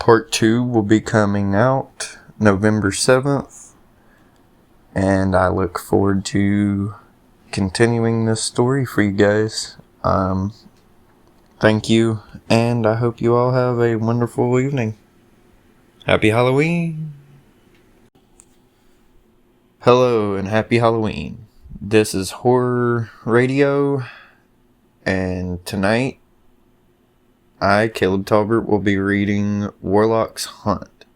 Part 2 will be coming out November 7th, and I look forward to continuing this story for you guys. Thank you, and I hope you all have a wonderful evening. Happy Halloween! Hello, and happy Halloween. This is Horror Radio, and tonight, I, Caleb Tolbert, will be reading Warlock's Hunt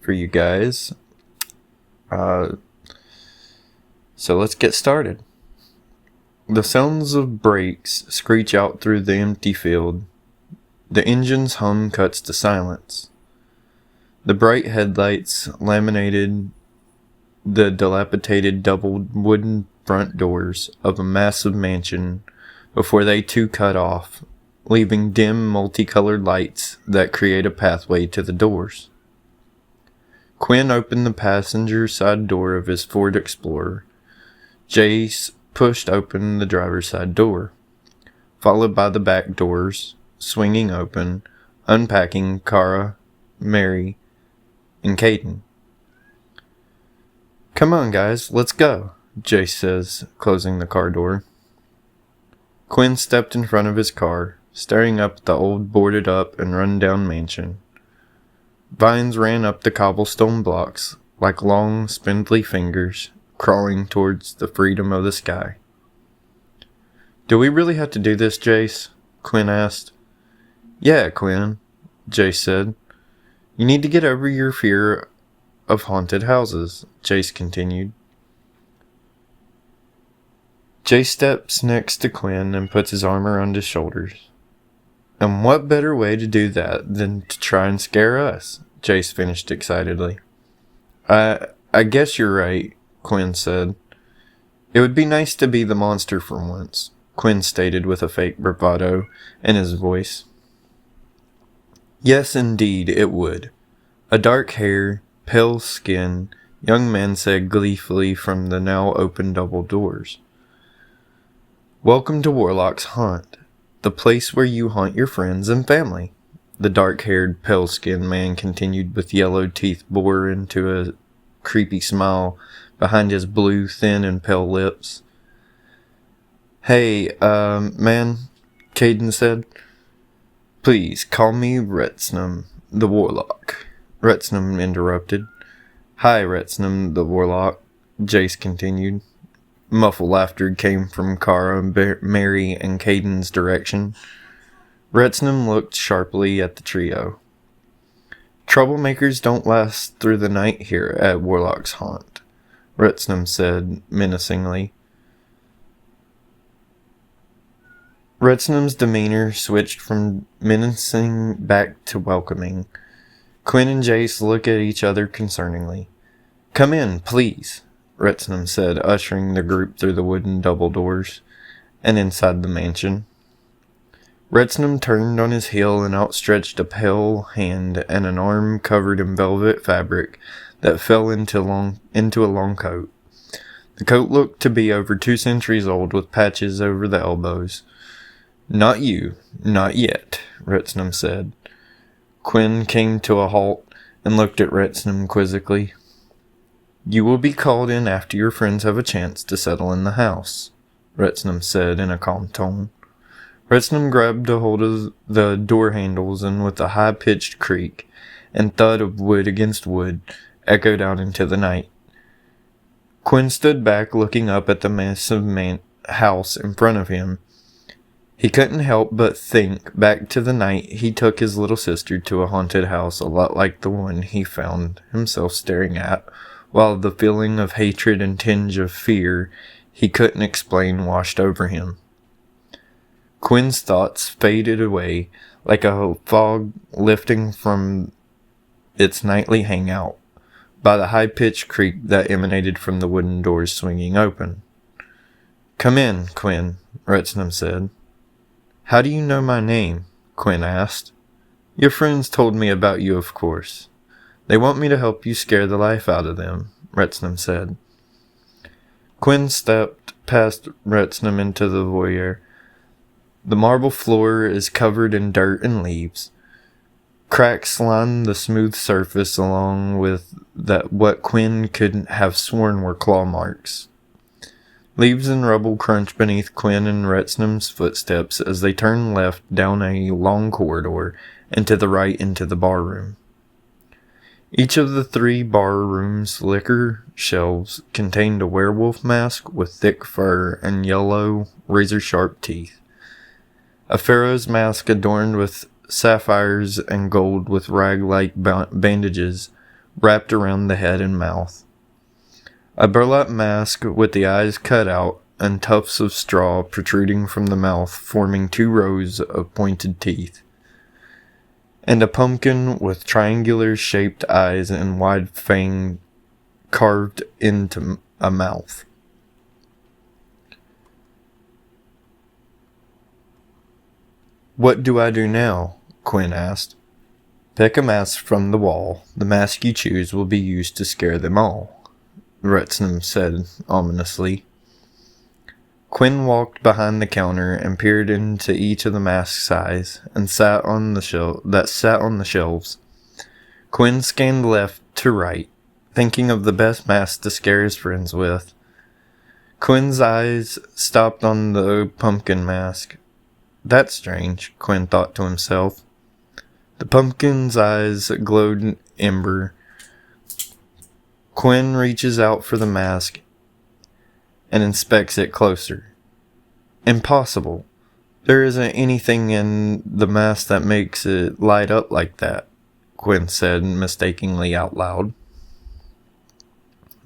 for you guys. So let's get started. The sounds of brakes screech out through the empty field. The engine's hum cuts to silence. The bright headlights laminated the dilapidated double wooden front doors of a massive mansion before they too cut off, leaving dim multicolored lights that create a pathway to the doors. Quinn opened the passenger side door of his Ford Explorer. Jace pushed open the driver's side door, followed by the back doors, swinging open, unpacking Kara, Mary, and Caden. "Come on, guys, let's go," Jace says, closing the car door. Quinn stepped in front of his car, staring up at the old boarded-up and run-down mansion. Vines ran up the cobblestone blocks like long, spindly fingers crawling towards the freedom of the sky. "Do we really have to do this, Jace?" Quinn asked. "Yeah, Quinn," Jace said. "You need to get over your fear of haunted houses," Jace continued. Jace steps next to Quinn and puts his arm around his shoulders. "And what better way to do that than to try and scare us?" Jace finished excitedly. I guess you're right," Quinn said. "It would be nice to be the monster for once," Quinn stated with a fake bravado in his voice. "Yes, indeed, it would." A dark-haired, pale skin young man said gleefully from the now open double doors. "Welcome to Warlock's Hunt, the place where you haunt your friends and family," the dark-haired, pale-skinned man continued with yellow teeth bore into a creepy smile behind his blue, thin, and pale lips. "Hey, man," Caden said. "Please, call me Retznum, the Warlock," Retznum interrupted. "Hi, Retznum, the Warlock," Jace continued. Muffled laughter came from Kara, Mary, and Caden's direction. Retznum looked sharply at the trio. "Troublemakers don't last through the night here at Warlock's Haunt," Retznum said menacingly. Retznum's demeanor switched from menacing back to welcoming. Quinn and Jace look at each other concerningly. "Come in, please," Retznum said, ushering the group through the wooden double doors and inside the mansion. Retznum turned on his heel and outstretched a pale hand and an arm covered in velvet fabric that fell into a long coat. The coat looked to be over 2 centuries old with patches over the elbows. "Not you, not yet," Retznum said. Quinn came to a halt and looked at Retznum quizzically. "You will be called in after your friends have a chance to settle in the house," Retznum said in a calm tone. Retznum grabbed a hold of the door handles and with a high-pitched creak and thud of wood against wood echoed out into the night. Quinn stood back looking up at the massive house in front of him. He couldn't help but think back to the night he took his little sister to a haunted house a lot like the one he found himself staring at, while the feeling of hatred and tinge of fear he couldn't explain washed over him. Quinn's thoughts faded away like a fog lifting from its nightly hangout by the high-pitched creak that emanated from the wooden doors swinging open. "Come in, Quinn," Retznum said. "How do you know my name?" Quinn asked. "Your friends told me about you, of course. They want me to help you scare the life out of them," Retznum said. Quinn stepped past Retznum into the foyer. The marble floor is covered in dirt and leaves. Cracks line the smooth surface along with what Quinn could have sworn were claw marks. Leaves and rubble crunch beneath Quinn and Retznum's footsteps as they turn left down a long corridor and to the right into the bar room. Each of the 3 bar room's liquor shelves contained a werewolf mask with thick fur and yellow, razor-sharp teeth. A pharaoh's mask adorned with sapphires and gold with rag-like bandages wrapped around the head and mouth. A burlap mask with the eyes cut out and tufts of straw protruding from the mouth, forming 2 rows of pointed teeth. And a pumpkin with triangular-shaped eyes and wide fang carved into a mouth. "What do I do now?" Quinn asked. "Pick a mask from the wall. The mask you choose will be used to scare them all," Retznum said ominously. Quinn walked behind the counter and peered into each of the mask's eyes and sat on the shelves. Quinn scanned left to right, thinking of the best mask to scare his friends with. Quinn's eyes stopped on the pumpkin mask. "That's strange," Quinn thought to himself. The pumpkin's eyes glowed ember. Quinn reaches out for the mask and inspects it closer. "Impossible. There isn't anything in the mask that makes it light up like that," Quinn said mistakenly out loud.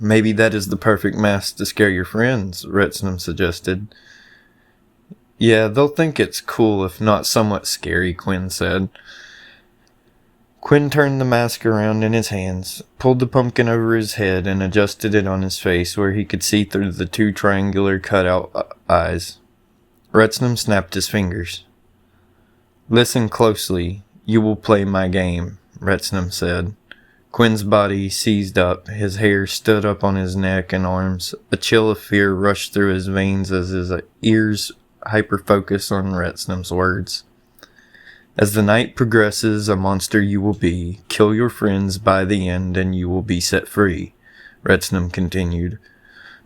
"Maybe that is the perfect mask to scare your friends," Retznum suggested. "Yeah, they'll think it's cool if not somewhat scary," Quinn said. Quinn turned the mask around in his hands, pulled the pumpkin over his head, and adjusted it on his face where he could see through the 2 triangular cutout eyes. Retznum snapped his fingers. "Listen closely. You will play my game," Retznum said. Quinn's body seized up. His hair stood up on his neck and arms. A chill of fear rushed through his veins as his ears hyper-focused on Retznum's words. "As the night progresses, a monster you will be. Kill your friends by the end and you will be set free," Retznum continued.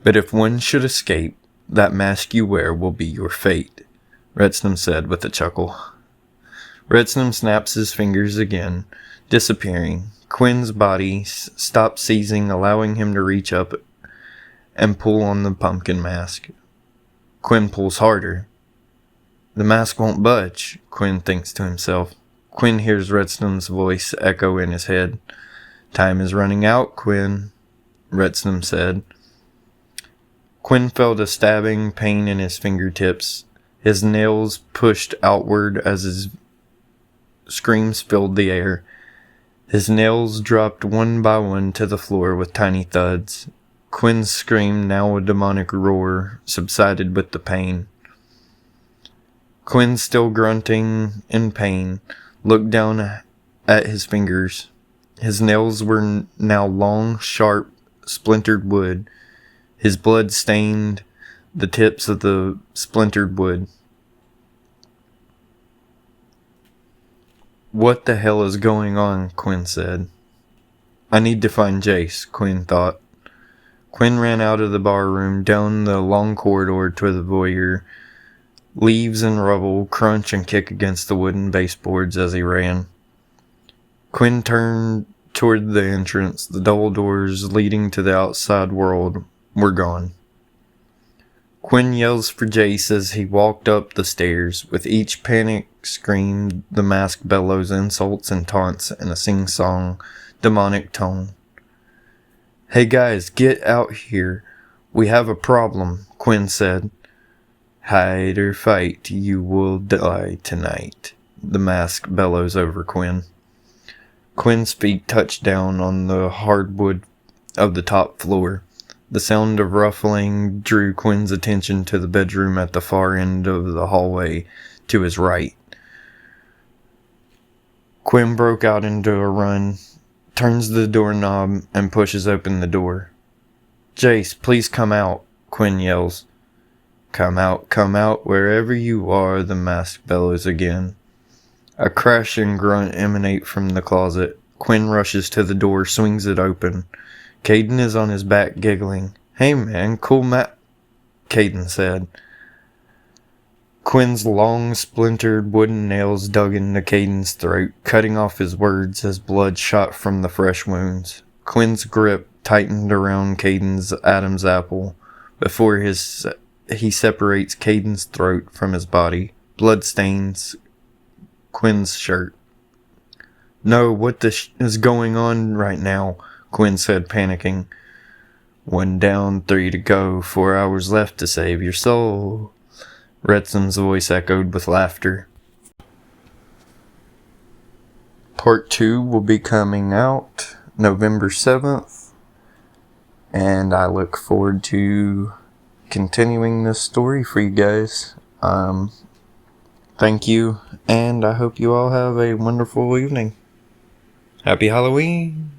"But if one should escape, that mask you wear will be your fate," Retznum said with a chuckle. Retznum snaps his fingers again, disappearing. Quinn's body stopped seizing, allowing him to reach up and pull on the pumpkin mask. Quinn pulls harder. "The mask won't budge," Quinn thinks to himself. Quinn hears Retznum's voice echo in his head. "Time is running out, Quinn," Retznum said. Quinn felt a stabbing pain in his fingertips. His nails pushed outward as his screams filled the air. His nails dropped one by one to the floor with tiny thuds. Quinn's scream, now a demonic roar, subsided with the pain. Quinn, still grunting in pain, looked down at his fingers. His nails were now long, sharp, splintered wood. His blood stained the tips of the splintered wood. "What the hell is going on?" Quinn said. "I need to find Jace," Quinn thought. Quinn ran out of the bar room, down the long corridor to the voyeur. Leaves and rubble crunch and kick against the wooden baseboards as he ran. Quinn turned toward the entrance. The double doors leading to the outside world were gone. Quinn yells for Jace as he walked up the stairs. With each panic scream, the mask bellows insults and taunts in a sing-song, demonic tone. "Hey guys, get out here. We have a problem," Quinn said. "Hide or fight, you will die tonight," the mask bellows over Quinn. Quinn's feet touched down on the hardwood of the top floor. The sound of ruffling drew Quinn's attention to the bedroom at the far end of the hallway to his right. Quinn broke out into a run, turns the doorknob, and pushes open the door. "Jace, please come out," Quinn yells. Come out, wherever you are," the mask bellows again. A crash and grunt emanate from the closet. Quinn rushes to the door, swings it open. Caden is on his back, giggling. "Hey man, cool map," Caden said. Quinn's long, splintered wooden nails dug into Caden's throat, cutting off his words as blood shot from the fresh wounds. Quinn's grip tightened around Caden's Adam's apple before he separates Caden's throat from his body. Blood stains Quinn's shirt. "No, what is going on right now?" Quinn said, panicking. "One down, 3 to go, 4 hours left to save your soul." Retson's voice echoed with laughter. Part 2 will be coming out November 7th, and I look forward to continuing this story for you guys. Thank you, and I hope you all have a wonderful evening. Happy Halloween!